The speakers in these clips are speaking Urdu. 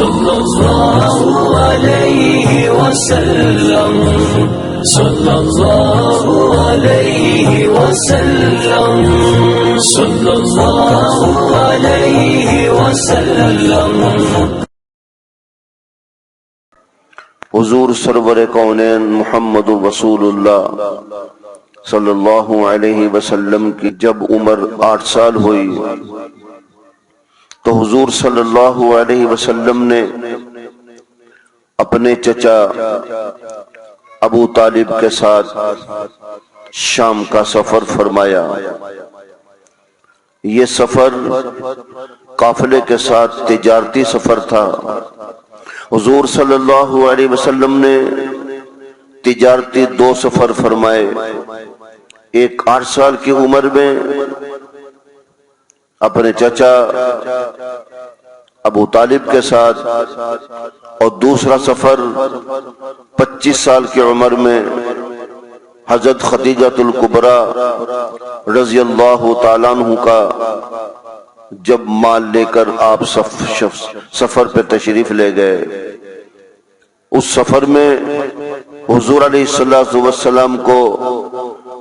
صلی اللہ علیہ وسلم صلی اللہ علیہ وسلم صلی اللہ علیہ وسلم۔ حضور سرور کونین محمد رسول اللہ صلی اللہ علیہ وسلم کی جب عمر 8 سال ہوئی تو حضور صلی اللہ علیہ وسلم نے اپنے چچا ابو طالب کے ساتھ شام کا سفر فرمایا۔ یہ سفر قافلے کے ساتھ تجارتی سفر تھا۔ حضور صلی اللہ علیہ وسلم نے تجارتی 2 سفر فرمائے، ایک 8 سال کی عمر میں اپنے چچا ابو طالب کے ساتھ، اور دوسرا سفر 25 سال کی عمر میں حضرت خدیجہ الکبریٰ رضی اللہ تعالیٰ عنہ کا جب مال لے کر آپ سفر پہ تشریف لے گئے۔ اس سفر میں حضور علیہ الصلوۃ والسلام کو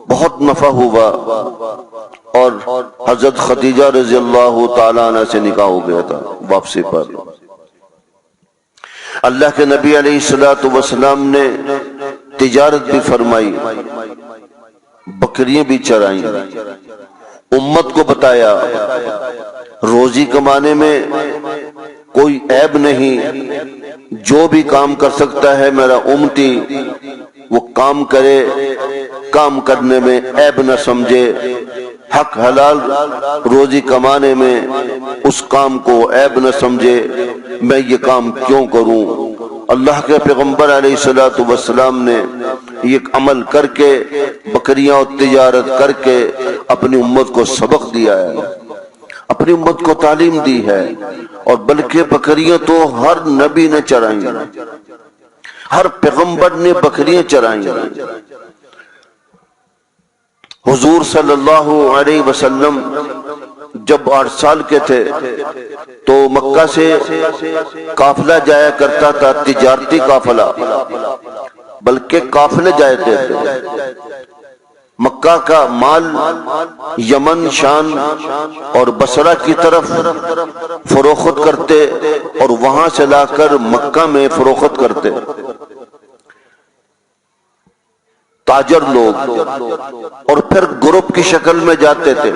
بہت نفع ہوا اور حضرت خدیجہ رضی اللہ تعالیٰ عنہ سے نکاح ہو گیا تھا واپسی پر۔ اللہ کے نبی علیہ الصلوۃ والسلام نے تجارت بھی فرمائی، بکریاں بھی چرائیں، امت کو بتایا روزی کمانے میں کوئی عیب نہیں، جو بھی کام کر سکتا ہے میرا امتی وہ کام کرے، کام کرنے میں عیب نہ سمجھے، حق حلال روزی کمانے میں اس کام کو عیب نہ سمجھے، میں یہ کام کیوں کروں۔ اللہ کے پیغمبر علیہ الصلوۃ والسلام نے یہ عمل کر کے، بکریاں اور تجارت کر کے اپنی امت کو سبق دیا ہے، اپنی امت کو تعلیم دی ہے۔ اور بلکہ بکریاں تو ہر نبی نے چرائیں، ہر پیغمبر نے بکریاں چرائیں۔ حضور صلی اللہ علیہ وسلم جب 8 سال کے تھے تو مکہ سے قافلہ جایا کرتا تھا، تجارتی قافلہ، بلکہ قافلے جاتے تھے۔ مکہ کا مال یمن، شام اور بصرہ کی طرف فروخت کرتے اور وہاں سے لا کر مکہ میں فروخت کرتے۔ تاجر لوگ، اور پھر گروپ کی شکل میں جاتے تھے،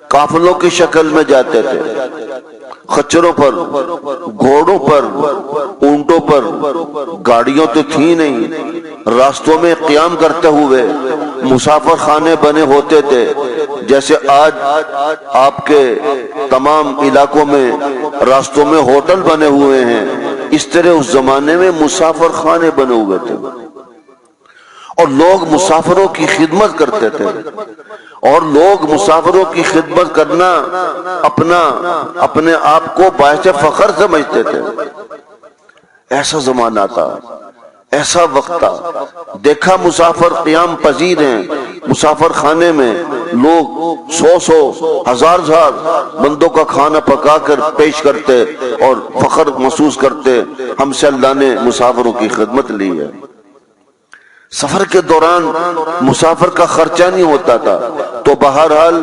قافلوں کی شکل میں جاتے تھے، خچروں پر، گھوڑوں پر، اونٹوں پر، گاڑیوں تو تھی نہیں، راستوں میں قیام کرتے ہوئے مسافر خانے بنے ہوتے تھے، جیسے آج آپ کے تمام علاقوں میں راستوں میں ہوٹل بنے ہوئے ہیں، اس طرح اس زمانے میں مسافر خانے بنے ہوئے تھے، اور لوگ مسافروں کی خدمت کرتے تھے، اور لوگ مسافروں کی خدمت کرنا اپنے آپ کو باعث فخر سمجھتے تھے۔ ایسا زمانہ تھا، ایسا وقت تھا، دیکھا مسافر قیام پذیر ہیں، مسافر خانے میں لوگ 100 ہزار بندوں کا کھانا پکا کر پیش کرتے اور فخر محسوس کرتے، ہم سے اللہ نے مسافروں کی خدمت لی ہے۔ سفر کے دوران مسافر کا خرچہ نہیں ہوتا تھا، تو بہرحال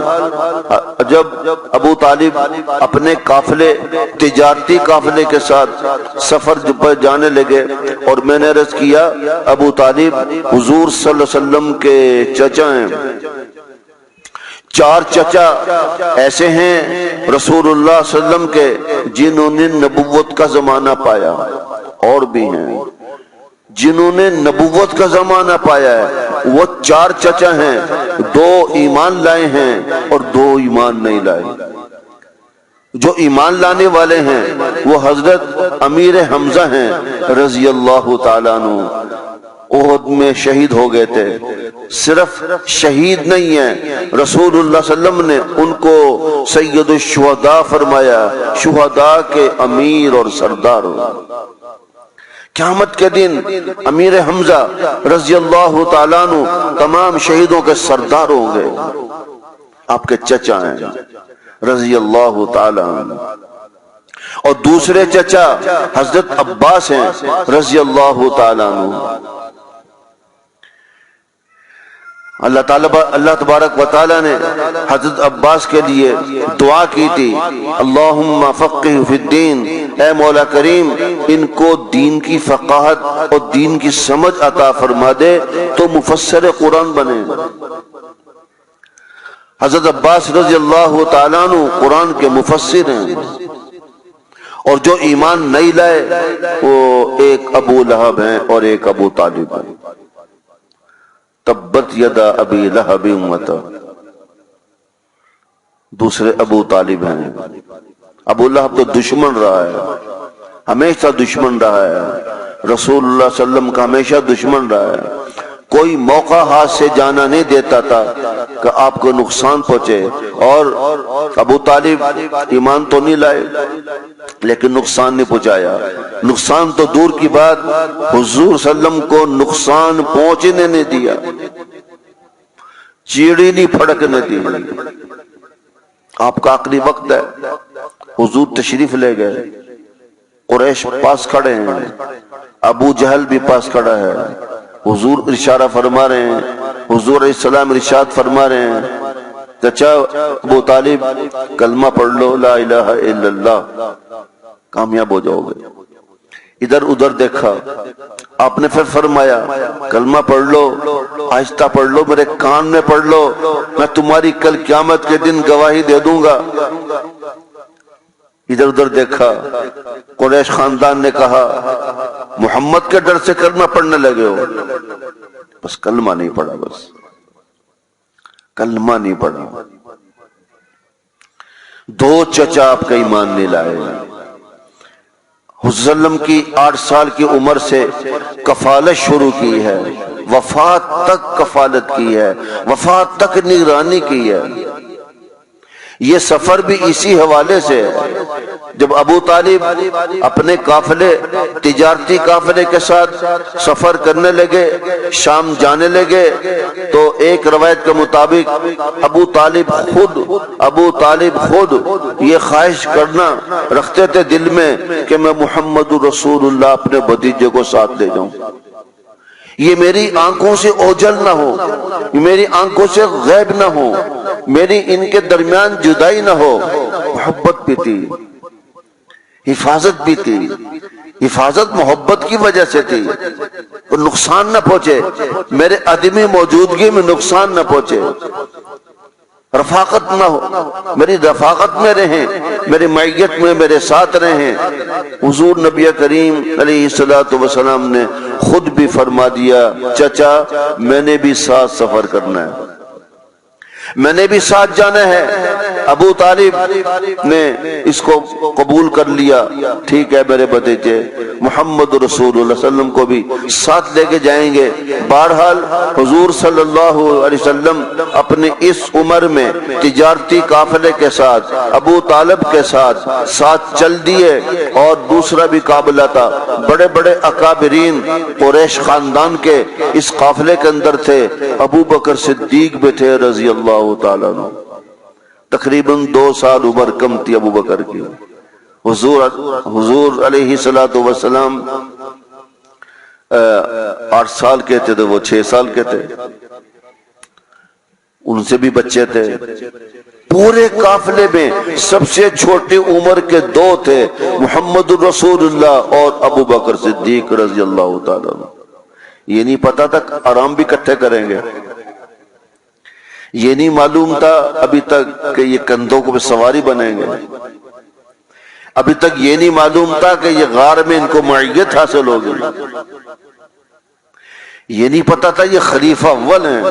جب ابو طالب اپنے قافلے، تجارتی قافلے کے ساتھ سفر پر جانے لگے، اور میں نے عرض کیا ابو طالب حضور صلی اللہ علیہ وسلم کے چچا ہیں۔ 4 چچا ایسے ہیں رسول اللہ صلی اللہ علیہ وسلم کے جنہوں نے نبوت کا زمانہ پایا، اور بھی ہیں جنہوں نے نبوت کا زمانہ پایا ہے، وہ 4 چچا ہیں، 2 ایمان لائے ہیں اور 2 ایمان نہیں لائے۔ جو ایمان لانے والے ہیں وہ حضرت امیر حمزہ ہیں رضی اللہ تعالیٰ عنہ، احد میں شہید ہو گئے تھے۔ صرف شہید نہیں ہیں، رسول اللہ صلی اللہ علیہ وسلم نے ان کو سید الشہداء فرمایا، شہداء کے امیر اور سردار۔ قیامت کے دن امیر حمزہ رضی اللہ تعالیٰ عنہ تمام شہیدوں کے سردار ہوں گے، آپ کے چچا ہیں رضی اللہ تعالیٰ عنہ۔ اور دوسرے چچا حضرت عباس ہیں رضی اللہ تعالیٰ عنہ۔ اللہ تبارک و تعالیٰ نے حضرت عباس کے لیے دعا کی تھی، اللہم فقہ فی الدین، اے مولا کریم ان کو دین کی فقاہت اور دین کی سمجھ عطا فرما دے تو مفسر قرآن بنے۔ حضرت عباس رضی اللہ تعالیٰ عنہ قرآن کے مفسر ہیں، اور جو ایمان نہیں لائے وہ ایک ابو لہب ہیں اور ایک ابو طالب ہیں۔ تبت یدا ابی لہب وتب، دوسرے ابو طالب ہیں۔ ابو لہب تو دشمن رہا ہے، ہمیشہ دشمن رہا ہے، رسول اللہ صلی اللہ علیہ وسلم کا ہمیشہ دشمن رہا ہے، کوئی موقع ہاتھ سے جانا نہیں دیتا تھا کہ آپ کو نقصان پہنچے۔ اور ابو طالب ایمان تو نہیں لائے لیکن نقصان نہیں پہنچایا، نقصان تو دور کی بات، حضور صلی اللہ علیہ وسلم کو نقصان پہنچنے نہیں دیا، چیڑی نہیں پھڑکنے دی۔ آپ کا آخری وقت ہے، حضور تشریف لے گئے، قریش پاس کھڑے ہیں، ابو جہل بھی پاس کھڑا ہے، حضور ارشاد فرما رہے ہیں، حضور علیہ السلام ارشاد فرما رہے ہیں، چچا ابو طالب کلمہ پڑھ لو لا الہ الا اللہ، کامیاب ہو جاؤ گے۔ ادھر ادھر دیکھا، آپ نے پھر فرمایا کلمہ پڑھ لو، آہستہ پڑھ لو، میرے کان میں پڑھ لو، میں تمہاری کل قیامت کے دن گواہی دے دوں گا۔ ادھر ادھر دیکھا، قریش خاندان نے کہا محمد کے ڈر سے کلمہ پڑھنے لگے ہو، بس کلمہ نہیں پڑھا، بس کلمہ نہیں پڑھا۔ دو چچا آپ کا ایمان نہیں لائے۔ حضور صلی اللہ علیہ وسلم کی 8 سال کی عمر سے کفالت شروع کی ہے، وفات تک کفالت کی ہے، وفات تک نگرانی کی ہے۔ یہ سفر بھی اسی حوالے سے ہے، جب ابو طالب اپنے قافلے تجارتی قافلے کے ساتھ سفر کرنے لگے، شام جانے لگے، تو ایک روایت کے مطابق ابو طالب خود یہ خواہش کرنا رکھتے تھے دل میں کہ میں محمد رسول اللہ اپنے بھتیجے کو ساتھ لے جاؤں، یہ میری آنکھوں سے اوجھل نہ ہو، میری آنکھوں سے غائب نہ ہو، میری ان کے درمیان جدائی نہ ہو۔ محبت بھی تھی، حفاظت بھی تھی، حفاظت محبت کی وجہ سے تھی، اور نقصان نہ پہنچے، میرے عدمی موجودگی میں نقصان نہ پہنچے، رفاقت نہ ہو، میری رفاقت میں رہیں، میری معیت میں میرے ساتھ رہیں۔ حضور نبی کریم علیہ السلام نے خود بھی فرما دیا چچا میں نے بھی ساتھ سفر کرنا ہے، میں نے بھی ساتھ جانا ہے۔ ابو طالب نے اس کو قبول کر لیا، ٹھیک ہے میرے بھتیجے، محمد رسول اللہ صلی اللہ علیہ وسلم کو بھی ساتھ لے کے جائیں گے۔ بہرحال حضور صلی اللہ علیہ وسلم اپنی اس عمر میں تجارتی قافلے کے ساتھ ابو طالب کے ساتھ چل دیے، اور دوسرا بھی قابلہ تھا، بڑے بڑے اکابرین قریش خاندان کے اس قافلے کے اندر تھے، ابو بکر صدیق بھی تھے رضی اللہ تعالیٰ عنہ، تقریباً 2 سال عمر کم تھی ابو بکر کی۔ حضور علیہ السلام 8 سال کے تھے تو وہ 6 سال کے تھے، ان سے بھی بچے تھے۔ پورے قافلے میں سب سے چھوٹی عمر کے 2 تھے، محمد رسول اللہ اور ابو بکر صدیق رضی اللہ تعالیٰ عنہ۔ یہ نہیں پتا تھا آرام بھی اکٹھے کریں گے، یہ نہیں معلوم تھا ابھی تک کہ یہ کندھوں کو سواری بنیں گے، ابھی تک یہ نہیں معلوم تھا کہ یہ غار میں ان کو معیت حاصل ہوگی، یہ نہیں پتا تھا یہ خلیفہ اول ہیں،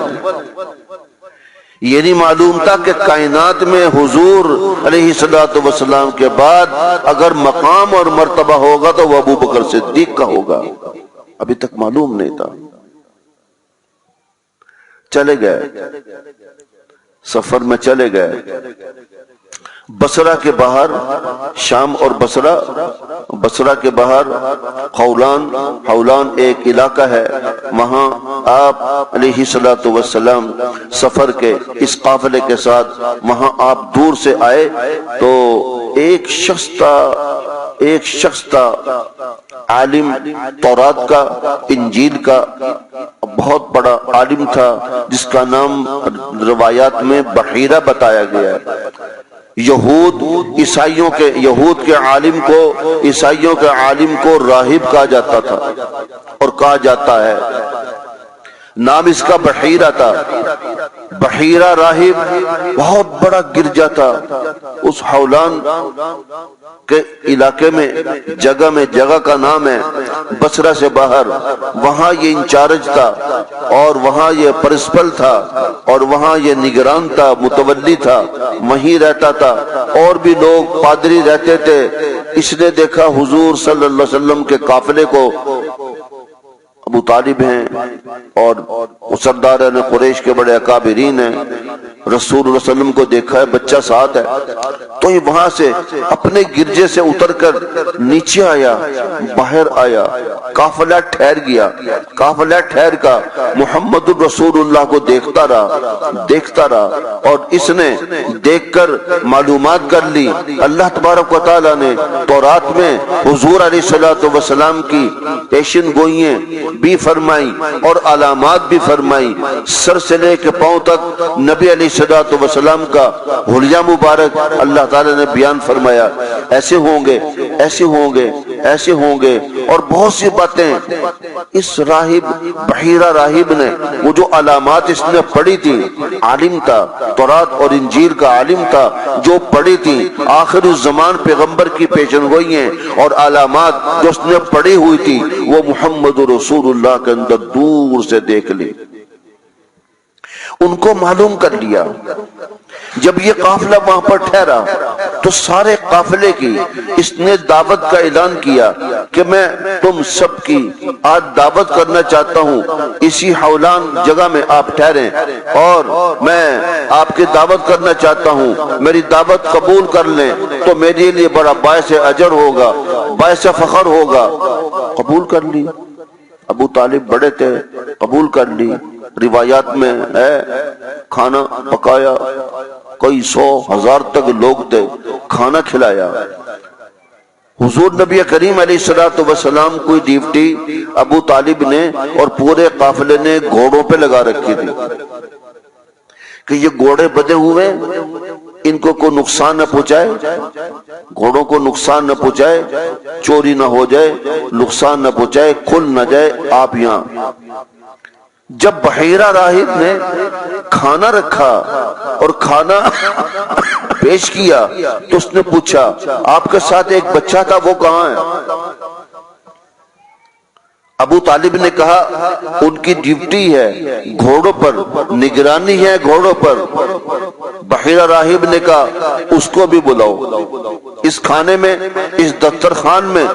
یہ نہیں معلوم تھا کہ کائنات میں حضور علیہ السلام کے بعد اگر مقام اور مرتبہ ہوگا تو وہ ابو بکر صدیق کا ہوگا، ابھی تک معلوم نہیں تھا۔ چلے گئے، سفر میں چلے گئے، بصرہ کے باہر، شام اور بصرہ کے باہر خولان ایک علاقہ ہے، وہاں آپ علیہ السلام سفر کے اس قافلے کے ساتھ وہاں آپ دور سے آئے تو ایک شخص تھا ایک شخص تھا عالم تورات کا، انجیل کا، بہت بڑا عالم تھا، جس کا نام روایات میں بحیرہ بتایا گیا ہے۔ یہود کے عالم کو، عیسائیوں کے عالم کو راہب کہا جاتا تھا اور کہا جاتا ہے۔ نام اس کا بحیرہ تھا۔ بحیرہ راہب بہت بڑا گرجا تھا اس حولان کے علاقے میں، جگہ کا نام ہے بصرہ سے باہر، وہاں یہ انچارج تھا اور وہاں یہ پرنسپل تھا اور وہاں یہ نگران تھا، متولی تھا، وہیں رہتا تھا، اور بھی لوگ پادری رہتے تھے۔ اس نے دیکھا حضور صلی اللہ علیہ وسلم کے قافلے کو، ابو طالب ہیں اور سرداران قریش کے بڑے اکابرین ہیں، رسول اللہ علیہ وسلم کو دیکھا ہے، بچہ ساتھ ہے، تو یہ وہاں سے اپنے گرجے سے اتر کر نیچے آیا، باہر آیا، قافلہ ٹھہر گیا، قافلہ ٹھہر کا محمد الرسول اللہ کو دیکھتا رہا، اور اس نے دیکھ کر معلومات کر لی۔ اللہ تبارک و تعالیٰ نے تورات میں حضور علیہ الصلوۃ والسلام کی پیشن گوئیاں بھی فرمائی اور علامات بھی فرمائی، سر سے لے کے پاؤں تک نبی علیہ الصلوۃ والسلام کا حلیہ مبارک اللہ تعالیٰ نے بیان فرمایا، ایسے ہوں گے، ایسے ہوں گے، ایسے ہوں گے، اور بہت سی باتیں اس راہب بحیرہ راہب نے، وہ جو علامات اس نے پڑھی تھی، عالم تھا، تورات اور انجیل کا عالم تھا، جو پڑھی تھی آخر الزمان پیغمبر کی پیشن گوئیاں اور علامات جو اس نے پڑھی ہوئی تھی، وہ محمد رسول اللہ کے اندر دور سے دیکھ لی، ان کو معلوم کر لیا۔ جب یہ قافلہ وہاں پر ٹھہرا تو سارے قافلے کی اس نے دعوت کا اعلان کیا کہ میں تم سب کی آج دعوت کرنا چاہتا ہوں، اسی حولان جگہ میں آپ ٹھہریں اور میں آپ کی دعوت کرنا چاہتا ہوں، میری دعوت قبول کر لیں تو میرے لیے بڑا باعث اجر ہوگا، باعث فخر ہوگا۔ قبول کر لی، ابو طالب بڑے تھے، قبول کر لی۔ روایات میں ہے کھانا پکایا، کئی سو ہزار تک لوگ تھے، کھانا کھلایا۔ حضور نبی کریم علیہ الصلوۃ والسلام کوئی ڈیوٹی ابو طالب نے اور پورے قافلے نے گھوڑوں پہ لگا رکھی تھی کہ یہ گھوڑے بدے ہوئے، ان کو کوئی نقصان نہ پہنچائے، گھوڑوں کو نقصان نہ پہنچائے، چوری نہ ہو جائے، نقصان نہ پہنچائے، کھل نہ جائے، آپ یہاں۔ جب بحیرہ راہب نے کھانا رکھا اور کھانا پیش کیا تو اس نے پوچھا آپ کے ساتھ ایک بچہ تھا، وہ کہاں ہے؟ ابو طالب نے کہا ان کی ڈیوٹی ہے گھوڑوں پر، نگرانی ہے گھوڑوں پر۔ بحیرہ راہب نے کہا اس کو بھی بلاؤ، اس کھانے میں، اس دسترخوان میں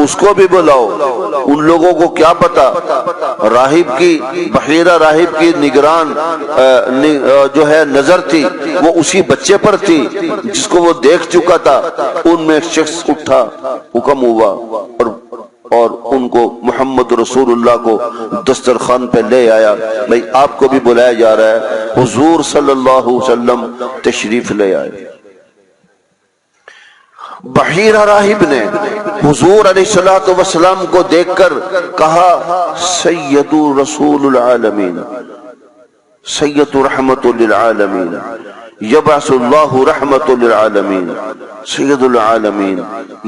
اس کو بھی بلاؤ۔ ان لوگوں کو کیا پتا راہب کی، بحیرہ راہب کی نگران جو ہے نظر تھی وہ اسی بچے پر تھی جس کو وہ دیکھ چکا تھا۔ ان میں ایک شخص اٹھا، حکم ہوا اور ان کو محمد رسول اللہ کو دسترخوان پہ لے آیا، بھئی آپ کو بھی بلایا جا رہا ہے۔ حضور صلی اللہ علیہ وسلم تشریف لے آئے۔ بحیرہ راہب نے حضور علیہ الصلوۃ والسلام کو دیکھ کر کہا سید رسول العالمین، سید رحمت للعالمین، یبعث اللہ رحمت للعالمین، سید العالمین۔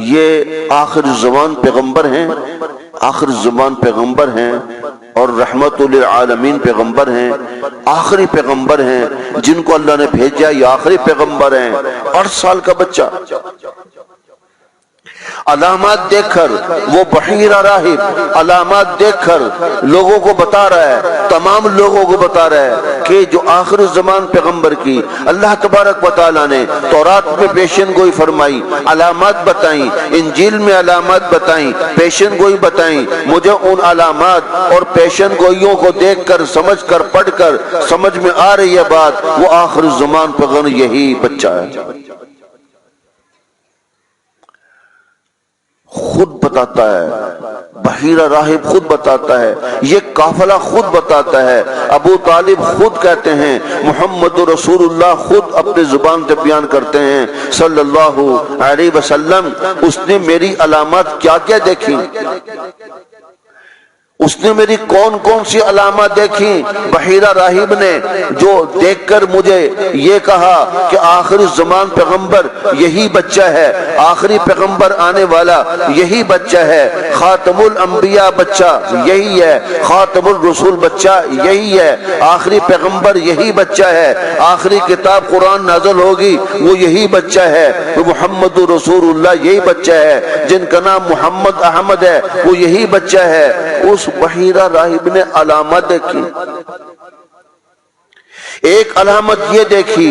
یہ آخر زمان پیغمبر ہیں، آخر زمان پیغمبر ہیں اور رحمت للعالمین پیغمبر ہیں، آخری پیغمبر ہیں جن کو اللہ نے بھیجا، یہ آخری پیغمبر ہیں۔ 8 سال کا بچہ علامات دیکھ کر، وہ بحیرہ راہب علامات دیکھ کر لوگوں کو بتا رہا ہے، تمام لوگوں کو بتا رہا ہے کہ جو آخر الزمان پیغمبر کی اللہ تبارک و تعالیٰ نے تورات میں پیشن گوئی فرمائی، علامات بتائیں، انجیل میں علامات بتائیں، پیشن گوئی بتائیں، مجھے ان علامات اور پیشن گوئیوں کو دیکھ کر، سمجھ کر، پڑھ کر سمجھ میں آ رہی ہے بات، وہ آخر الزمان پیغمبر یہی بچہ ہے۔ خود بتاتا ہے، بحیرہ راہب خود بتاتا ہے، یہ قافلہ خود بتاتا ہے، ابو طالب خود کہتے ہیں، محمد رسول اللہ خود اپنے زبان سے بیان کرتے ہیں صلی اللہ علیہ وسلم، اس نے میری علامات کیا کیا دیکھی، اس نے میری کون کون سی علامات دیکھی۔ بحیرہ راہب نے جو دیکھ کر مجھے یہ کہا کہ آخری زمان پیغمبر یہی بچہ ہے، آخری پیغمبر آنے والا یہی بچہ ہے، خاتم الانبیاء بچہ یہی ہے، خاتم الرسول بچہ یہی ہے، آخری پیغمبر یہی بچہ ہے، آخری کتاب قرآن نازل ہوگی وہ یہی بچہ ہے، وہ محمد رسول اللہ یہی بچہ ہے، جن کا نام محمد احمد ہے وہ یہی بچہ ہے۔ اس بحیرہ راہب نے علامت دیکھی، ایک علامت یہ دیکھی،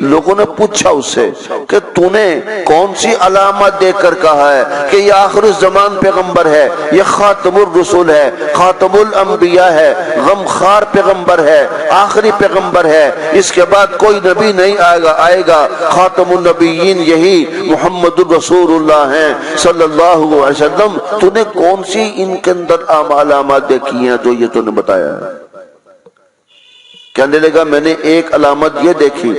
لوگوں نے پوچھا اس سے کہ تو نے کون سی علامت دیکھ کر کہا ہے کہ یہ آخر الزمان پیغمبر ہے، یہ خاتم الرسول ہے، خاتم الانبیاء ہے، غمخوار پیغمبر ہے، آخری پیغمبر ہے، اس کے بعد کوئی نبی نہیں آئے گا، خاتم النبیین یہی محمد الرسول اللہ ہیں صلی اللہ علیہ وسلم، تو نے کون سی ان کے اندر علامات دیکھی ہیں جو یہ تو نے بتایا ہے؟ کہنے لگا میں نے ایک علامت یہ دیکھی،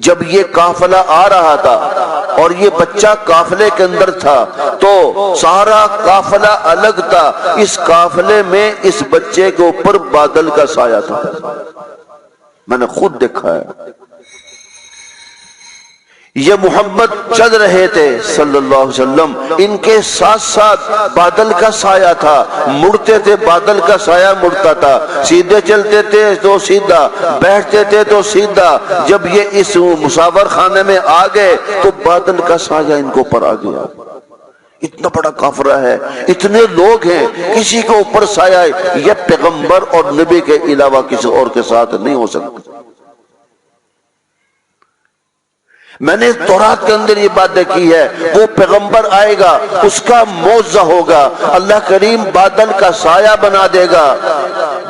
جب یہ قافلہ آ رہا تھا اور یہ بچہ قافلے کے اندر تھا تو سارا قافلہ الگ تھا، اس قافلے میں اس بچے کے اوپر بادل کا سایہ تھا، میں نے خود دیکھا ہے۔ یہ محمد چل رہے تھے صلی اللہ علیہ وسلم، ان کے ساتھ ساتھ بادل کا سایہ تھا، مڑتے تھے بادل کا سایہ مڑتا تھا، سیدھے چلتے تھے تو سیدھا، بیٹھتے تھے تو سیدھا، جب یہ اس مسافر خانے میں آ گئے تو بادل کا سایہ ان کو اوپر آ گیا۔ اتنا بڑا قافلہ ہے، اتنے لوگ ہیں، کسی کے اوپر سایہ، یہ پیغمبر اور نبی کے علاوہ کسی اور کے ساتھ نہیں ہو سکتا۔ میں نے تورات کے اندر یہ بات دیکھی ہے، وہ پیغمبر آئے گا، اس کا معجزہ ہوگا، اللہ کریم بادل کا سایہ بنا دے گا،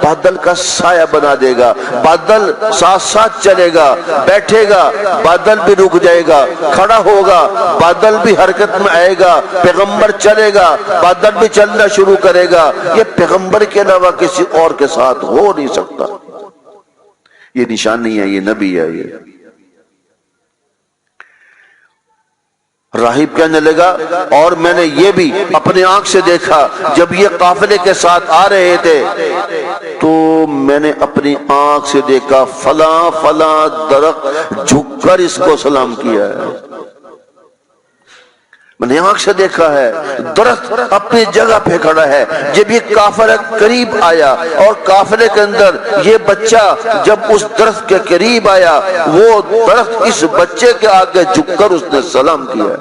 بادل کا سایہ بنا دے گا، بادل ساتھ ساتھ چلے گا، بیٹھے گا بادل بھی رک جائے گا، کھڑا ہوگا بادل بھی حرکت میں آئے گا، پیغمبر چلے گا بادل بھی چلنا شروع کرے گا۔ یہ پیغمبر کے علاوہ کسی اور کے ساتھ ہو نہیں سکتا، یہ نشانی ہے، یہ نبی ہے۔ یہ راہب کہنے لگا اور میں نے یہ بھی اپنے آنکھ سے دیکھا، جب یہ قافلے کے ساتھ آ رہے تھے تو میں نے اپنی آنکھ سے دیکھا فلاں فلاں درخت جھک کر اس کو سلام کیا ہے، میں نے آنکھ سے دیکھا ہے، درخت اپنی جگہ پہ کھڑا ہے۔ جب یہ قافلہ قریب آیا اور قافلے کے اندر یہ بچہ جب اس درخت کے قریب آیا، وہ درخت اس بچے کے آگے جھک کر اس نے سلام کیا،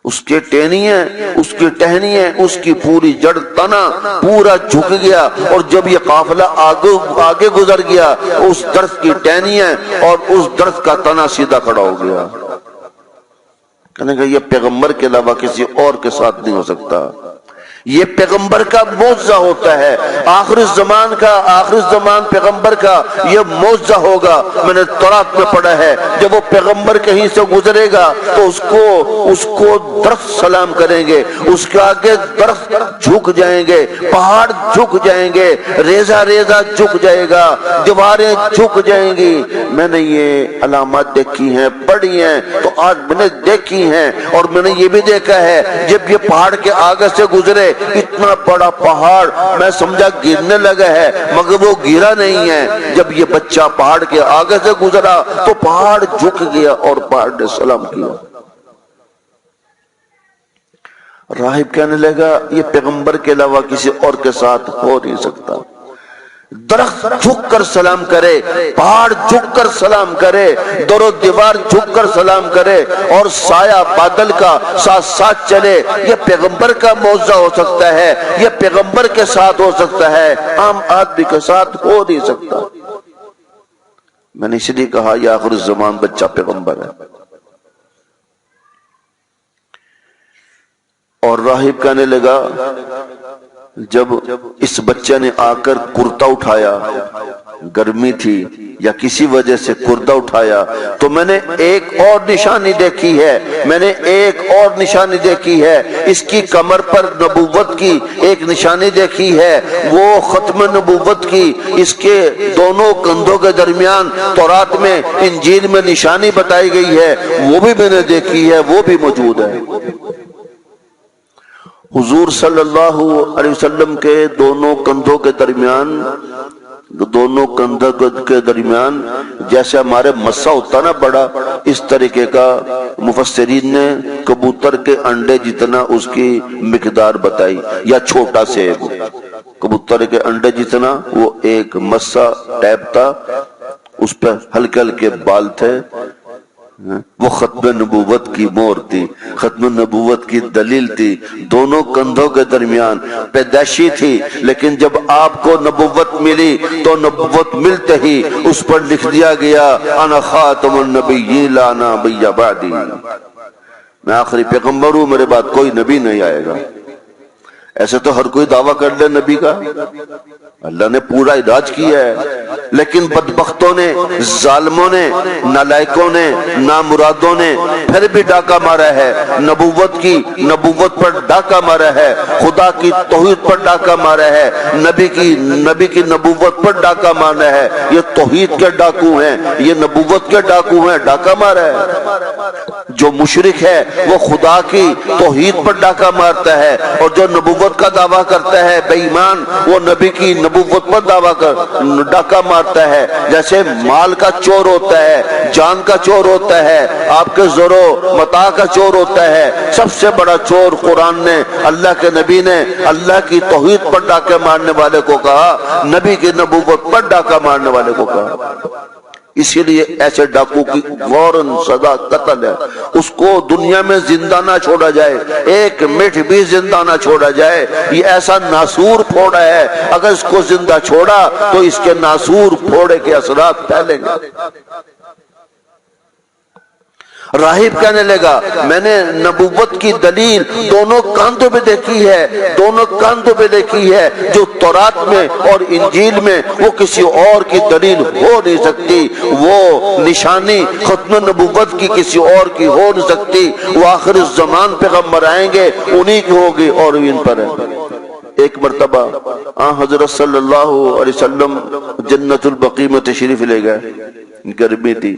اس کے ٹہنیاں، اس کی ٹہنیاں، اس کی پوری جڑ تنا پورا جھک گیا، اور جب یہ قافلہ آگے گزر گیا اس درخت کی ٹہنیاں اور اس درخت کا تنا سیدھا کھڑا ہو گیا۔ کہنے کہ یہ پیغمبر کے علاوہ کسی اور کے ساتھ نہیں ہو سکتا، یہ پیغمبر کا معجزہ ہوتا ہے، آخر الزمان کا، آخر الزمان پیغمبر کا یہ معجزہ ہوگا۔ میں نے تورات میں پڑھا ہے جب وہ پیغمبر کہیں سے گزرے گا تو اس کو درخت سلام کریں گے، اس کے آگے درخت جھک جائیں گے، پہاڑ جھک جائیں گے، ریزہ ریزہ جھک جائے گا، دیواریں جھک جائیں گی۔ میں نے یہ علامات دیکھی ہیں، پڑھی ہیں، تو آج میں نے دیکھی ہیں، اور میں نے یہ بھی دیکھا ہے جب یہ پہاڑ کے آگے سے گزرے اتنا بڑا پہاڑ میں سمجھا گرنے لگا ہے، مگر وہ گرا نہیں ہے، جب یہ بچہ پہاڑ کے آگے سے گزرا تو پہاڑ جھک گیا اور پہاڑ نے سلام کیا۔ راہب کہنے لگا یہ پیغمبر کے علاوہ کسی اور کے ساتھ ہو نہیں سکتا، درخت جھک کر سلام کرے، پہاڑ جھک کر سلام کرے، در و دیوار جھک کر سلام کرے، اور سایہ بادل کا ساتھ ساتھ چلے، یہ پیغمبر کا معجزہ ہو سکتا ہے، یہ پیغمبر کے ساتھ ہو سکتا ہے، عام آدمی کے ساتھ ہو نہیں سکتا۔ میں نے اس لیے کہا یہ آخر الزمان بچہ پیغمبر ہے۔ اور راہب کہنے لگا جب اس بچے نے آ کر کرتا اٹھایا، گرمی تھی یا کسی وجہ سے کرتا اٹھایا، تو میں نے ایک اور نشانی دیکھی ہے، میں نے ایک اور نشانی دیکھی ہے، اس کی کمر پر نبوت کی ایک نشانی دیکھی ہے، وہ ختم نبوت کی اس کے دونوں کندھوں کے درمیان تورات میں انجیل میں نشانی بتائی گئی ہے، وہ بھی میں نے دیکھی ہے، وہ بھی موجود ہے۔ حضور صلی اللہ علیہ وسلم کے دونوں کندھوں کے درمیان جیسے ہمارے مسا ہوتا نا بڑا، اس طریقے کا مفسرین نے کبوتر کے انڈے جتنا اس کی مقدار بتائی، یا چھوٹا سیب، کبوتر کے انڈے جتنا وہ ایک مسا ٹیپ تھا، اس پہ ہلکے ہلکے بال تھے، وہ ختم نبوت کی مہر تھی، ختم نبوت کی دلیل تھی، دونوں کندھوں کے درمیان پیدائشی تھی، لیکن جب آپ کو نبوت ملی تو نبوت ملتے ہی اس پر لکھ دیا گیا انا خاتم النبیین لا نبی بعدی، میں آخری پیغمبر ہوں، میرے بعد کوئی نبی نہیں آئے گا۔ ایسے تو ہر کوئی دعویٰ کر لے نبی کا، اللہ نے پورا علاج کیا ہے، لیکن بدبختوں نے، ظالموں نے، نالائکوں نے، نامرادوں نے پھر بھی ڈاکہ مارا ہے، نبوت پر ڈاکہ مارا ہے، خدا کی توحید پر ڈاکہ مارا ہے، نبی کی نبوت پر ڈاکہ مارا ہے۔ یہ توحید کے ڈاکو ہیں، یہ نبوت کے ڈاکو ہیں، ڈاکہ مارا ہے۔ جو مشرک ہے وہ خدا کی توحید پر ڈاکہ مارتا ہے، اور جو نبوت کا دعویٰ کرتا ہے بے ایمان، وہ نبی کی نبوت پر ڈاکہ مارتا ہے۔ جیسے مال کا چور ہوتا ہے، جان کا چور ہوتا ہے، آپ کے زر و متاع کا چور ہوتا ہے، سب سے بڑا چور قرآن نے، اللہ کے نبی نے اللہ کی توحید پر ڈاکہ مارنے والے کو کہا، نبی کی نبوت پر ڈاکہ مارنے والے کو کہا۔ اسی لیے ایسے ڈاکو کی فوراً سزا قتل ہے، اس کو دنیا میں زندہ نہ چھوڑا جائے، ایک منٹ بھی زندہ نہ چھوڑا جائے۔ یہ ایسا ناسور پھوڑا ہے، اگر اس کو زندہ چھوڑا تو اس کے ناسور پھوڑے کے اثرات پھیلیں گے۔ راہب کہنے لگا میں نے نبوت کی دلیل دونوں کاندھوں پہ دیکھی ہے، دونوں کاندھوں پہ دیکھی ہے، جو تورات میں اور انجیل میں وہ کسی اور کی دلیل ہو نہیں سکتی، وہ نشانی ختم نبوت کی کسی اور کی ہو نہیں سکتی۔ وہ آخر الزمان پیغمبر آئیں گے، انہی کی ہوگی اور ان پر ہے۔ ایک مرتبہ حضرت صلی اللہ علیہ وسلم جنت البقیع میں تشریف لے گئے، گرمی تھی،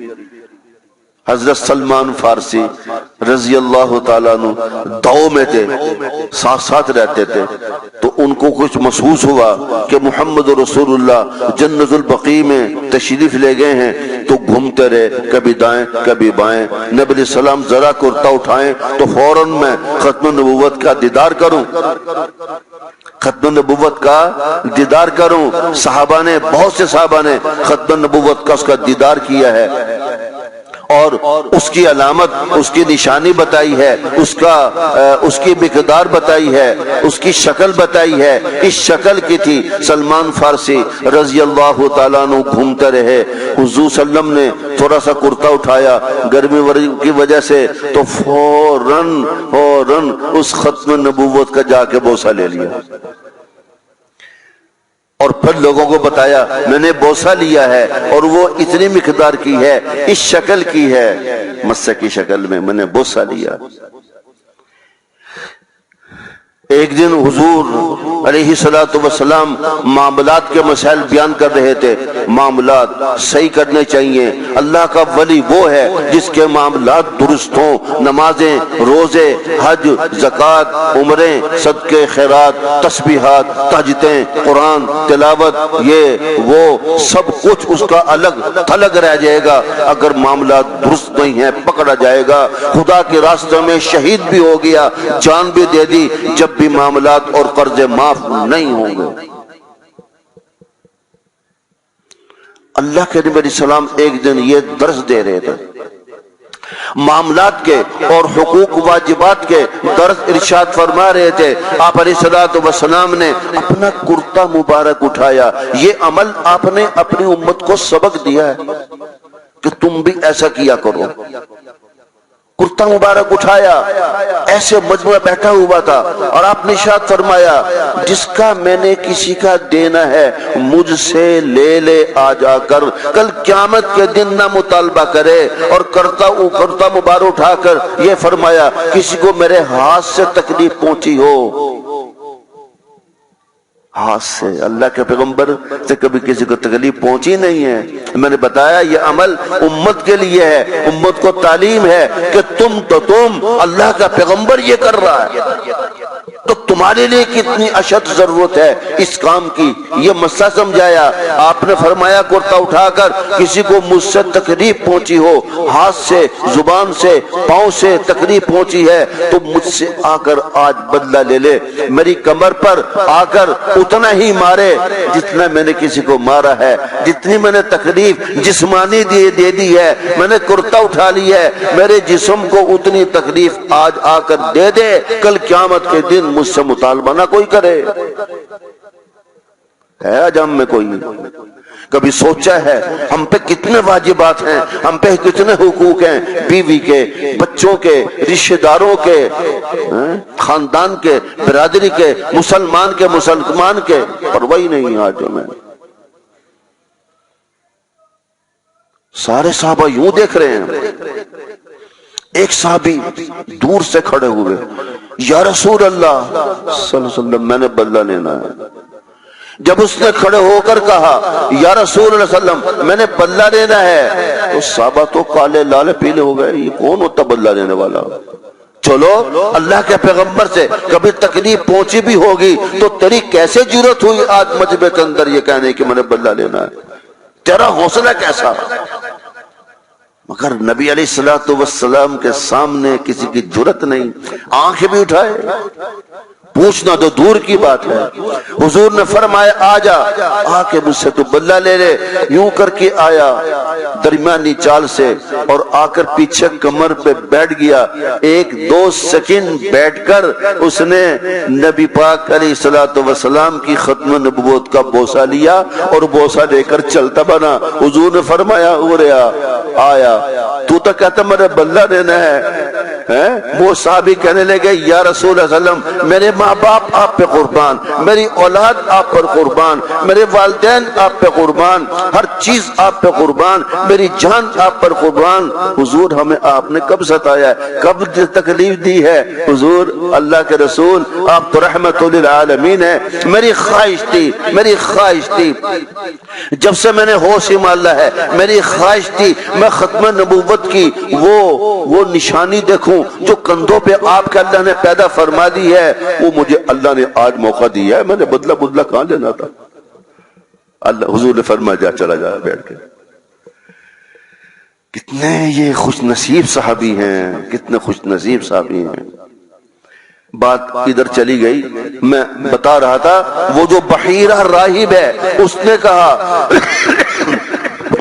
حضرت سلمان فارسی رضی اللہ تعالیٰ عنہ دعو میں تھے، ساتھ ساتھ رہتے تھے، تو ان کو کچھ محسوس ہوا کہ محمد رسول اللہ جنت البقیع میں تشریف لے گئے ہیں، تو گھومتے رہے، کبھی دائیں کبھی بائیں، نبی علیہ السلام ذرا کرتا اٹھائیں تو فوراً میں ختم نبوت کا دیدار کروں، ختم نبوت کا دیدار کروں۔ صحابہ نے، بہت سے صحابہ نے ختم نبوت کا اس کا دیدار کیا ہے، اور اس کی علامت، اس کی نشانی بتائی ہے، اس کی مقدار بتائی ہے، اس کی شکل بتائی ہے، اس شکل کی تھی۔ سلمان فارسی رضی اللہ تعالیٰ عنہ گھومتے رہے، حضور صلی اللہ علیہ وسلم نے تھوڑا سا کرتا اٹھایا گرمی کی وجہ سے، تو فوراً اس ختم نبوت کا جا کے بوسہ لے لیا، اور پھر لوگوں کو بتایا میں نے بوسہ لیا ہے، اور وہ اتنی مقدار کی ہے، اس شکل کی ہے، مسح کی شکل میں نے بوسہ لیا۔ ایک دن حضور علیہ السلام معاملات کے مسائل بیان کر رہے تھے، معاملات صحیح کرنے چاہیے، اللہ کا ولی وہ ہے جس کے معاملات درست ہوں، نمازیں، روزے، حج، زکوٰۃ، عمریں، صدقے، خیرات، تسبیحات، تہجدیں، قرآن تلاوت، یہ وہ سب کچھ اس کا الگ تھلگ رہ جائے گا اگر معاملات درست نہیں ہیں، پکڑا جائے گا۔ خدا کے راستے میں شہید بھی ہو گیا، جان بھی دے دی، جب بھی معاملات اور قرض معاف نہیں ہوں گے۔ اللہ کے نبی علیہ السلام ایک دن یہ درس دے رہے تھے، معاملات کے اور حقوق واجبات کے درس ارشاد فرما رہے تھے۔ آپ علیہ السلام نے اپنا کرتا مبارک اٹھایا، یہ عمل آپ نے اپنی امت کو سبق دیا ہے کہ تم بھی ایسا کیا کرو۔ کرتا مبارک اٹھایا، ایسے مجموعہ بیٹھا ہوا تھا، اور آپ نے ارشاد فرمایا جس کا میں نے کسی کا دینا ہے مجھ سے لے لے آ جا کر، کل قیامت کے دن نہ مطالبہ کرے۔ اور کرتا مبارک اٹھا کر یہ فرمایا کسی کو میرے ہاتھ سے تکلیف پہنچی ہو، ہاتھ سے، اللہ کے پیغمبر سے کبھی کسی کو تکلیف پہنچی نہیں ہے۔ میں نے بتایا یہ عمل امت کے لیے ہے، امت کو تعلیم ہے کہ تم اللہ کا پیغمبر یہ کر رہا ہے تو تمہارے لیے کتنی اشد ضرورت ہے اس کام کی، یہ مسئلہ سمجھایا۔ آپ نے فرمایا کرتا اٹھا کر کسی کو مجھ سے تکلیف پہنچی ہو، ہاتھ سے، زبان سے، پاؤں سے تکلیف پہنچی ہے تو مجھ سے آ کر آج بدلہ لے لے، میری کمر پر آ کر اتنا ہی مارے جتنا میں نے کسی کو مارا ہے، جتنی میں نے تکلیف جسمانی دے دی ہے، میں نے کرتا اٹھا لی ہے، میرے جسم کو اتنی تکلیف آج آ کر دے دے، کل قیامت کے دن مجھ سے مطالبہ نہ کوئی کرے۔ ہے آج ہم میں کوئی کبھی سوچا ہے ہم پہ کتنے واجبات ہیں، ہم پہ کتنے حقوق ہیں، بیوی کے، بچوں کے، رشتہ داروں کے، خاندان کے، برادری کے، مسلمان کے، پرواہ نہیں آج ہمیں۔ سارے صحابہ یوں دیکھ رہے ہیں، ایک صحابی دور سے کھڑے ہوئے، یا رسول اللہ صلی اللہ علیہ وسلم میں نے بدلہ لینا ہے۔ جب اس نے کھڑے ہو کر کہا یا رسول اللہ صلی اللہ علیہ وسلم میں نے بدلہ لینا ہے تو صحابہ تو کالے لالے پیلے ہو گئے، یہ کون ہوتا بدلہ لینے والا؟ چلو اللہ کے پیغمبر سے کبھی تکلیف پہنچی بھی ہوگی تو تیری کیسے جرأت ہوئی آج مجمع کے اندر یہ کہنے کہ میں نے بدلہ لینا ہے؟ تیرا حوصلہ کیسا؟ مگر نبی علیہ الصلوۃ والسلام کے سامنے کسی کی جرأت نہیں، آنکھ بھی اٹھائے، پوچھنا تو دور کی بات ہے۔ حضور نے فرمایا آ جا، آ کے مجھ سے تو بدلہ لے لے۔ یوں کر کے آیا درمیانی چال سے اور آ کر پیچھے کمر پہ بیٹھ گیا، ایک دو سیکنڈ بیٹھ کر اس نے نبی پاک علیہ الصلوۃ والسلام کی ختم نبوت کا بوسہ لیا اور بوسہ لے کر چلتا بنا۔ حضور نے فرمایا آیا تو کہتا میرے بدلہ لینا ہے۔ وہ صحابی کہنے لگے یا رسول اللہ صلی اللہ علیہ وسلم میرے ماں باپ آپ پہ قربان، میری اولاد آپ پر قربان، میرے والدین آپ پہ قربان، ہر چیز آپ پہ قربان، میری جان آپ پر قربان۔ حضور ہمیں آپ نے کب ستایا ہے، کب تکلیف دی ہے؟ حضور اللہ کے رسول آپ تو رحمت للعالمین ہے۔ میری خواہش تھی جب سے میں نے ہوش سنبھالا ہے، میری خواہش تھی میں ختم نبوت کی وہ نشانی دیکھوں جو کندھوں پہ آپ کے اللہ نے پیدا فرما دی ہے، وہ مجھے اللہ نے آج موقع دیا ہے، میں نے بدلہ کہاں لینا تھا؟ اللہ حضور نے فرمایا جا چلا جا بیٹھ کے۔ کتنے یہ خوش نصیب صحابی ہیں، کتنے خوش نصیب صحابی ہیں۔ بات ادھر چلی گئی، میں بتا رہا تھا وہ جو بحیرہ راہب ہے اس نے کہا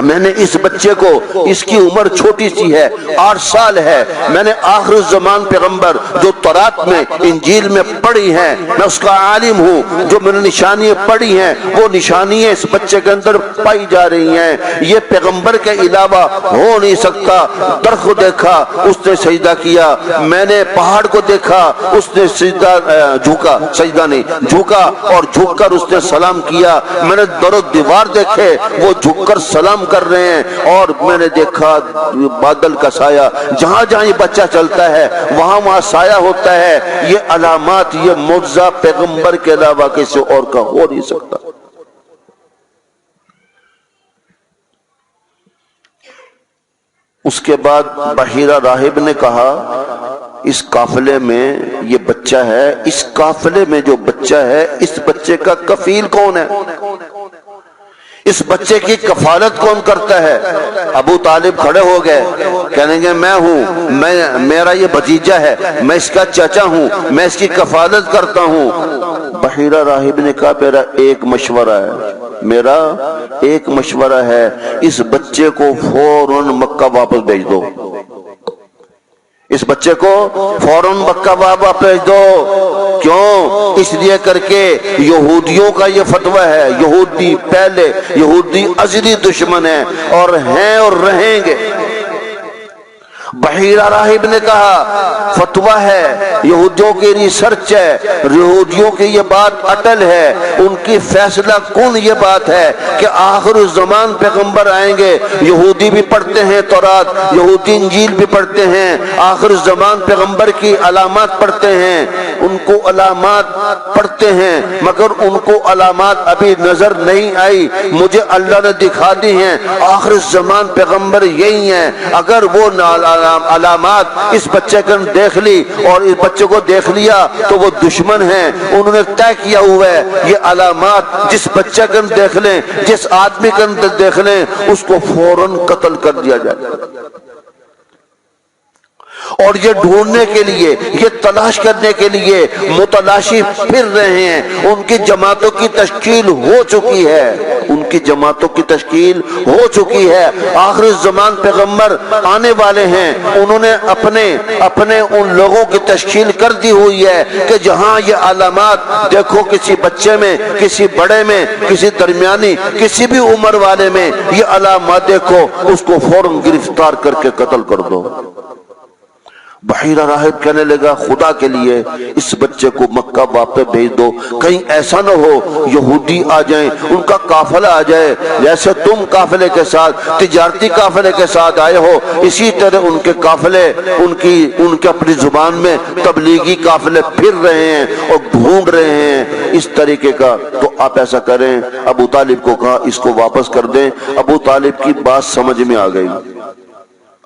میں نے اس بچے کو، اس کی عمر چھوٹی سی ہے، 8 سال ہے، میں نے آخر الزمان پیغمبر جو تورات میں انجیل میں پڑھی ہیں میں اس کا عالم ہوں، جو میں نے نشانیاں پڑھی ہیں وہ نشانیاں اس بچے کے اندر پائی جا رہی ہیں، یہ پیغمبر کے علاوہ ہو نہیں سکتا۔ درخت کو دیکھا اس نے سجدہ کیا، میں نے پہاڑ کو دیکھا اس نے سجدہ نہیں جھکا اور جھک کر اس نے سلام کیا، میں نے در و دیوار دیکھے وہ جھک کر سلام کر رہے ہیں، اور میں نے دیکھا بادل کا سایہ، جہاں جہاں یہ بچہ چلتا ہے وہاں سایہ ہوتا ہے۔ یہ علامات، یہ معجزہ پیغمبر کے علاوہ کسی اور کا ہو نہیں سکتا۔ اس کے بعد بحیرہ راہب نے کہا اس قافلے میں یہ بچہ ہے، اس قافلے میں جو بچہ ہے اس بچے کا کفیل کون ہے، اس بچے کی کفالت کون کرتا ہے؟ ابو طالب کھڑے ہو گئے، کہنے گے میں ہوں، میرا یہ بھتیجا ہے، میں اس کا چچا ہوں، میں اس کی کفالت کرتا ہوں۔ بحیرہ راہب نے کہا میرا ایک مشورہ ہے، اس بچے کو فوراً مکہ واپس بھیج دو، اس بچے کو فوراً مکہ واپس بھیج دو۔ کیوں؟ اس لیے کر کے یہودیوں کا یہ فتویٰ ہے، یہودی ازلی دشمن ہیں اور رہیں گے۔ بحیرہ راہب نے کہا فتویٰ ہے، یہودیوں کی ریسرچ ہے، یہودیوں کی یہ بات اٹل ہے، ان کی فیصلہ کن یہ بات ہے کہ آخر الزمان پیغمبر آئیں گے۔ یہودی بھی پڑھتے ہیں تورات، یہودی انجیل بھی پڑھتے ہیں، آخر الزمان پیغمبر کی علامات پڑھتے ہیں، ان کو علامات پڑھتے ہیں، مگر ان کو علامات ابھی نظر نہیں آئی، مجھے اللہ نے دکھا دی ہیں، آخر الزمان پیغمبر یہی ہیں۔ اگر وہ علامات اس بچے کو دیکھ لی اور اس بچے کو دیکھ لیا تو وہ دشمن ہیں، انہوں نے طے کیا ہوا ہے یہ علامات جس بچے کو دیکھ لیں، جس آدمی کو دیکھ لیں، اس کو فوراً قتل کر دیا جائے۔ اور یہ ڈھونڈنے کے لیے، یہ تلاش کرنے کے لیے متلاشی پھر رہے ہیں۔ ان کی جماعتوں کی تشکیل ہو چکی ہے، ان کی جماعتوں کی تشکیل ہو چکی ہے۔ آخر الزمان پیغمبر آنے والے ہیں، انہوں نے اپنے ان لوگوں کی تشکیل کر دی ہوئی ہے کہ جہاں یہ علامات دیکھو، کسی بچے میں، کسی بڑے میں، کسی درمیانی، کسی بھی عمر والے میں یہ علامات دیکھو، اس کو فوراً گرفتار کر کے قتل کر دو۔ بحیرہ راہب کہنے لگا خدا کے لیے اس بچے کو مکہ واپس بھیج دو، کہیں ایسا نہ ہو یہودی آ جائیں، ان کا قافلہ آ جائے، جیسے تم قافلے کے ساتھ، تجارتی قافلے کے ساتھ آئے ہو، اسی طرح ان کے قافلے، ان کے اپنی زبان میں تبلیغی قافلے پھر رہے ہیں اور ڈھونڈ رہے ہیں اس طریقے کا۔ تو آپ ایسا کریں، ابو طالب کو کہا اس کو واپس کر دیں۔ ابو طالب کی بات سمجھ میں آ گئی،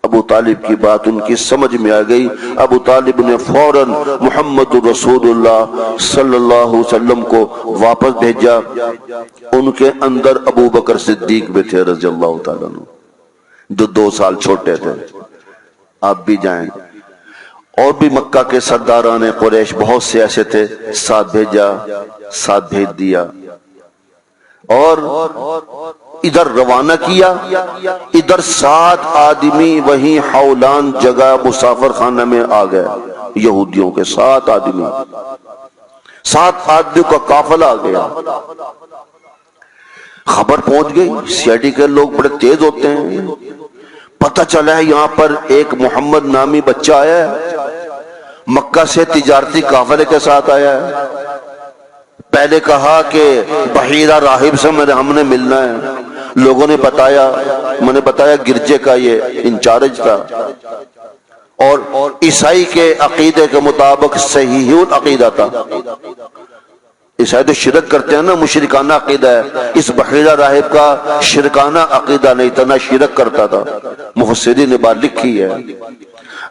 ابو طالب کی بات ان کی سمجھ میں آ گئی۔ ابو طالب نے فوراً محمد رسول اللہ صلی اللہ علیہ وسلم کو واپس بھیجا۔ ان کے اندر ابو بکر صدیق بھی تھے رضی اللہ تعالیٰ عنہ، جو 2 سال چھوٹے تھے۔ آپ بھی جائیں، اور بھی مکہ کے سرداران قریش بہت سے ایسے تھے، ساتھ بھیج دیا اور ادھر روانہ کیا۔ ادھر 7 آدمی وہیں حولان جگہ مسافر خانہ میں آ گئے، یہودیوں کے 7 آدمی کا قافلہ آ گیا۔ خبر پہنچ گئی، سی آئی ڈی کے لوگ بڑے تیز ہوتے ہیں، پتہ چلا ہے یہاں پر ایک محمد نامی بچہ آیا ہے، مکہ سے تجارتی قافلے کے ساتھ آیا ہے۔ پہلے کہا کہ بحیرہ راہب سے ہم نے ملنا ہے، لوگوں نے بتایا، میں نے بتایا گرجے کا یہ انچارج تھا، اور عیسائی کے عقیدے کے مطابق صحیح العقیدہ تھا۔ عیسائی تو شرک کرتے ہیں نا، مشرکانہ عقیدہ ہے، اس بحیرہ راہب کا شرکانہ عقیدہ نہیں تھا، نہ شرک کرتا تھا، مفسرین نے بات لکھی ہے۔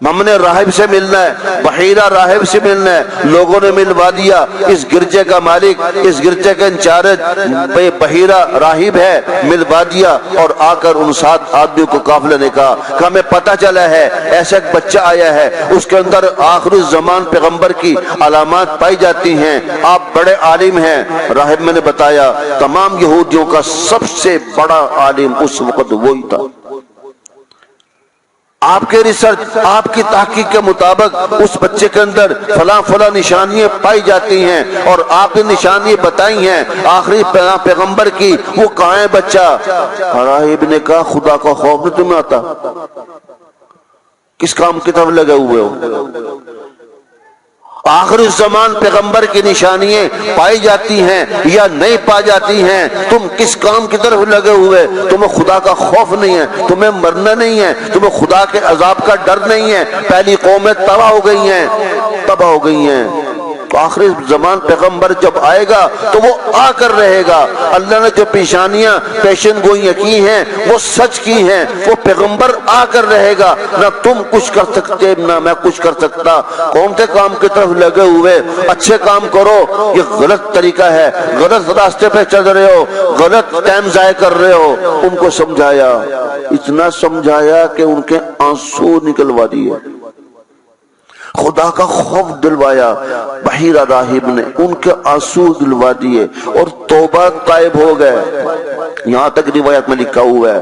ہم نے راہب سے ملنا ہے، بحیرہ راہب سے ملنا ہے، لوگوں نے ملوا دیا۔ اس گرجے کا مالک، اس گرجے کا انچارج بحیرہ راہب ہے، ملوا دیا، اور آ کر ان 7 آدمیوں کو قافلے نے کہا کہ ہمیں پتہ چلا ہے ایسا ایک بچہ آیا ہے، اس کے اندر آخر الزمان پیغمبر کی علامات پائی جاتی ہیں، آپ بڑے عالم ہیں۔ راہب میں نے بتایا تمام یہودیوں کا سب سے بڑا عالم اس وقت وہی تھا۔ آپ کے ریسرچ، آپ کی تحقیق کے مطابق اس بچے کے اندر فلاں نشانیاں پائی جاتی ہیں، اور آپ نے نشانیاں بتائی ہیں آخری پیغمبر کی، وہ کہاں ہے بچہ؟ راہب نے کہا خدا کا خوف نہیں تمہیں آتا؟ کس کام کی طرف لگے ہوئے ہو؟ آخر الزمان پیغمبر کی نشانیاں پائی جاتی ہیں یا نہیں پائی جاتی ہیں، تم کس کام کی طرف لگے ہوئے؟ تمہیں خدا کا خوف نہیں ہے، تمہیں مرنا نہیں ہے، تمہیں خدا کے عذاب کا ڈر نہیں ہے۔ پہلی قومیں تباہ ہو گئی ہیں۔ تو آخری زمان پیغمبر جب آئے گا تو وہ آ کر رہے گا۔ اللہ نے جو پیشانیاں پیشن گوئیاں کی ہیں وہ سچ کی ہیں، وہ پیغمبر آ کر رہے گا، نہ تم کچھ کر سکتے نہ میں کچھ کر سکتا۔ کون سے کام کی طرف لگے ہوئے؟ اچھے کام کرو، یہ غلط طریقہ ہے، غلط راستے پہ چل رہے ہو، غلط ٹائم ضائع کر رہے ہو۔ ان کو سمجھایا، اتنا سمجھایا کہ ان کے آنسو نکلوا دیے، خدا کا خوف دلوایا۔ بحیرہ راہب نے ان کے آنسو دلوا دیے اور توبہ طائب ہو گئے۔ یہاں تک روایت میں لکھا ہوا ہے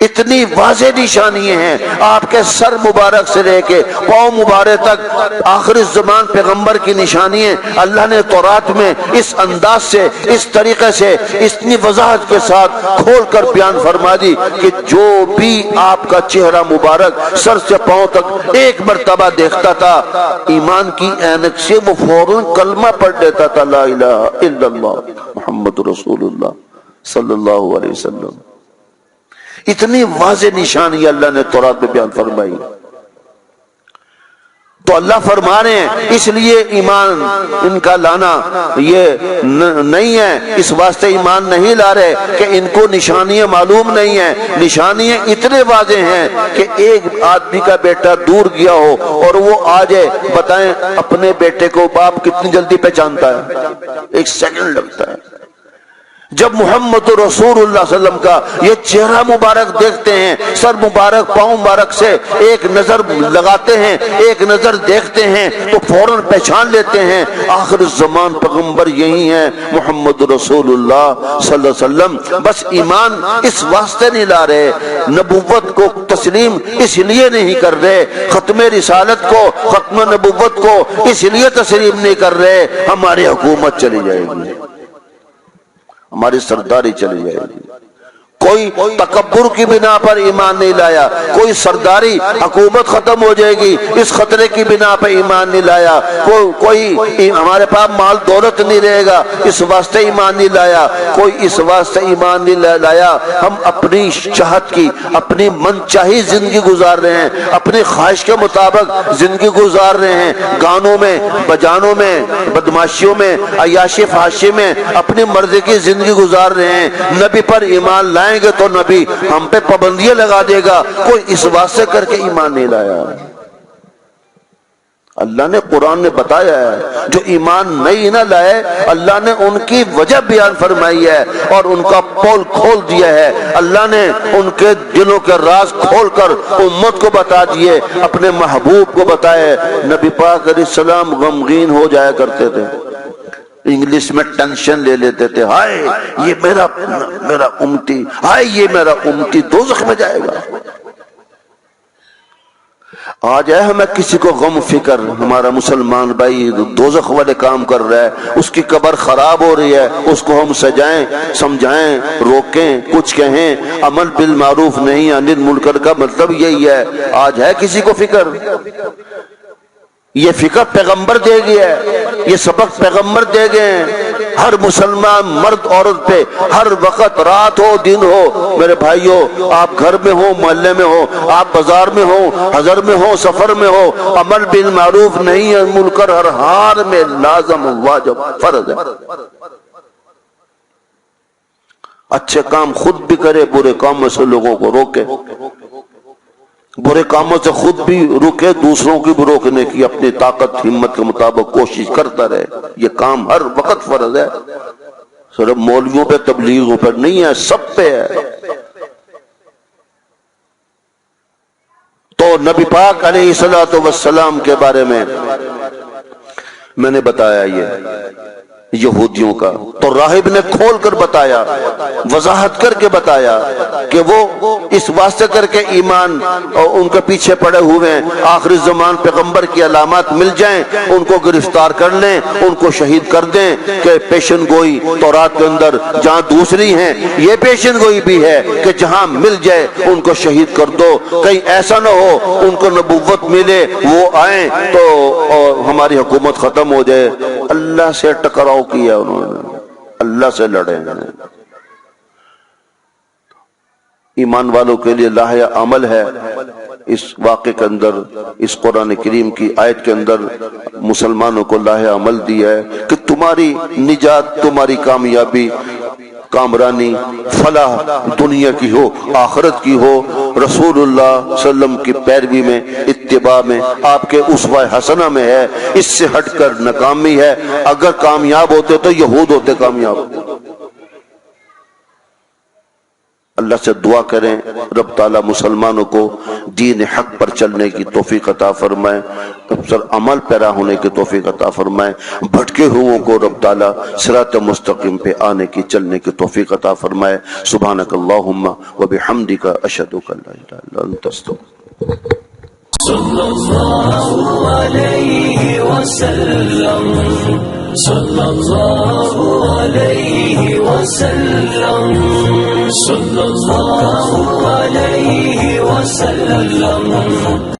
اتنی واضح نشانیاں ہیں آپ کے سر مبارک سے لے کے پاؤں مبارک تک آخر الزمان پیغمبر کی نشانیاں اللہ نے تورات میں اس انداز سے، اس طریقے سے، اتنی وضاحت کے ساتھ کھول کر بیان فرما دی کہ جو بھی آپ کا چہرہ مبارک سر سے پاؤں تک ایک مرتبہ دیکھتا تھا، ایمان کی عینک سے وہ فوراً کلمہ پڑھ لیتا تھا، لا الہ الا اللہ محمد رسول اللہ صلی اللہ علیہ وسلم۔ اتنی واضح نشانی اللہ نے تورات میں بیان فرمائی۔ تو اللہ فرما رہے ہیں اس لیے ایمان ان کا لانا یہ نہیں ہے، اس واسطے ایمان نہیں لا رہے کہ ان کو نشانیاں معلوم نہیں ہیں۔ نشانیاں اتنے واضح ہیں کہ ایک آدمی کا بیٹا دور گیا ہو اور وہ آ جائے، بتائیں اپنے بیٹے کو باپ کتنی جلدی پہچانتا ہے؟ ایک سیکنڈ لگتا ہے۔ جب محمد رسول اللہ صلی اللہ علیہ وسلم کا یہ چہرہ مبارک دیکھتے ہیں، سر مبارک پاؤں مبارک سے ایک نظر لگاتے ہیں، ایک نظر دیکھتے ہیں تو فوراً پہچان لیتے ہیں آخر الزمان پیغمبر یہی ہیں محمد رسول اللہ صلی اللہ علیہ وسلم۔ بس ایمان اس واسطے نہیں لا رہے، نبوت کو تسلیم اس لیے نہیں کر رہے، ختم رسالت کو، ختم نبوت کو اس لیے تسلیم نہیں کر رہے ہماری حکومت چلی جائے گی، ہماری سرداری چلی جائے گی۔ کوئی تکبر کی بنا پر ایمان نہیں لایا، کوئی سرداری حکومت ختم ہو جائے گی اس خطرے کی بنا پر ایمان نہیں لایا، کوئی ہمارے پاس مال دولت نہیں رہے گا اس واسطے ایمان نہیں لایا، کوئی اس واسطے ایمان نہیں لایا ہم اپنی چاہت کی، اپنی من چاہی زندگی گزار رہے ہیں، اپنی خواہش کے مطابق زندگی گزار رہے ہیں، گانوں میں، بجانوں میں، بدماشیوں میں، عیاشی فحاشی میں اپنی مرضی کی زندگی گزار رہے ہیں۔ نبی پر ایمان لائیں گے تو نبی ہم پہ پابندیاں لگا دے گا، کوئی اس واسطے کر کے ایمان نہیں لایا۔ اللہ نے قرآن نے بتایا ہے جو ایمان نہیں نہ لائے اللہ نے ان کی وجہ بیان فرمائی ہے اور ان کا پول کھول دیا ہے، اللہ نے ان کے دلوں کے راز کھول کر امت کو بتا دیے، اپنے محبوب کو بتائے۔ نبی پاک علیہ السلام غمگین ہو جایا کرتے تھے، انگلش میں ٹینشن لے لیتے تھے، ہائے یہ میرا امتی، ہائے یہ میرا امتی دوزخ میں جائے گا۔ آج ہے ہمیں کسی کو غم فکر، ہمارا مسلمان بھائی دوزخ والے کام کر رہا ہے، اس کی قبر خراب ہو رہی ہے، اس کو ہم سجائیں، سمجھائیں، روکیں، کچھ کہیں، عمل بالمعروف نہیں عن المنکر کا مطلب یہی ہے۔ آج ہے کسی کو فکر؟ یہ فکر پیغمبر دے گیا ہے، یہ سبق پیغمبر دے گئے ہیں۔ ہر مسلمان مرد عورت پہ ہر وقت رات ہو دن ہو، میرے بھائیوں آپ گھر میں ہو، محلے میں ہو، آپ بازار میں ہو، حضر میں ہو، سفر میں ہو، عمل بالمعروف نہیں ہے منکر ہر حال میں لازم واجب فرض ہے۔ اچھے کام خود بھی کرے، برے کاموں سے لوگوں کو روکے، برے کاموں سے خود بھی رکے، دوسروں کی بھی روکنے کی اپنی طاقت ہمت کے مطابق کوشش کرتا رہے۔ یہ کام ہر وقت فرض ہے، صرف مولویوں پہ تبلیغوں پر نہیں ہے، سب پہ ہے۔ تو نبی پاک علیہ الصلوۃ والسلام کے بارے میں نے بتایا یہ یہودیوں کا، تو راہب نے کھول کر بتایا، وضاحت کر کے بتایا کہ وہ اس واسطے کر کے ایمان ان کے پیچھے پڑے ہوئے ہیں، آخری زمان پیغمبر کی علامات مل جائیں ان کو گرفتار کر لیں، ان کو شہید کر دیں، کہ پیشن گوئی تورات کے اندر جہاں دوسری ہیں یہ پیشن گوئی بھی ہے کہ جہاں مل جائے ان کو شہید کر دو، کہیں ایسا نہ ہو ان کو نبوت ملے وہ آئیں تو ہماری حکومت ختم ہو جائے۔ اللہ سے ٹکراؤ کیا انہوں نے، اللہ سے لڑے ہیں۔ ایمان والوں کے لیے لاہیا عمل ہے اس واقعے کے اندر، اس قرآن کریم کی آیت کے اندر مسلمانوں کو لاہیا عمل دیا ہے کہ تمہاری نجات، تمہاری کامیابی، کامرانی، فلاح دنیا کی ہو آخرت کی ہو، رسول اللہ صلی اللہ علیہ وسلم کی پیروی میں، اتباع میں، آپ کے اسوہ حسنہ میں ہے، اس سے ہٹ کر ناکامی ہے۔ اگر کامیاب ہوتے تو یہود ہوتے کامیاب۔ اللہ سے دعا کریں رب تعالیٰ مسلمانوں کو دین حق پر چلنے کی توفیق عطا فرمائے، افضل عمل پیرا ہونے کی توفیق عطا فرمائے، بھٹکے ہوئوں کو رب تعالیٰ صراط مستقیم پہ آنے کی چلنے کی توفیق عطا فرمائے۔ سبحانک اللہم وبحمدک اشہد ان لا الہ الا انت استغفرک۔ صلی اللہ علیہ وسلم، صلی اللہ علیہ وسلم، صلی اللہ علیہ وسلم۔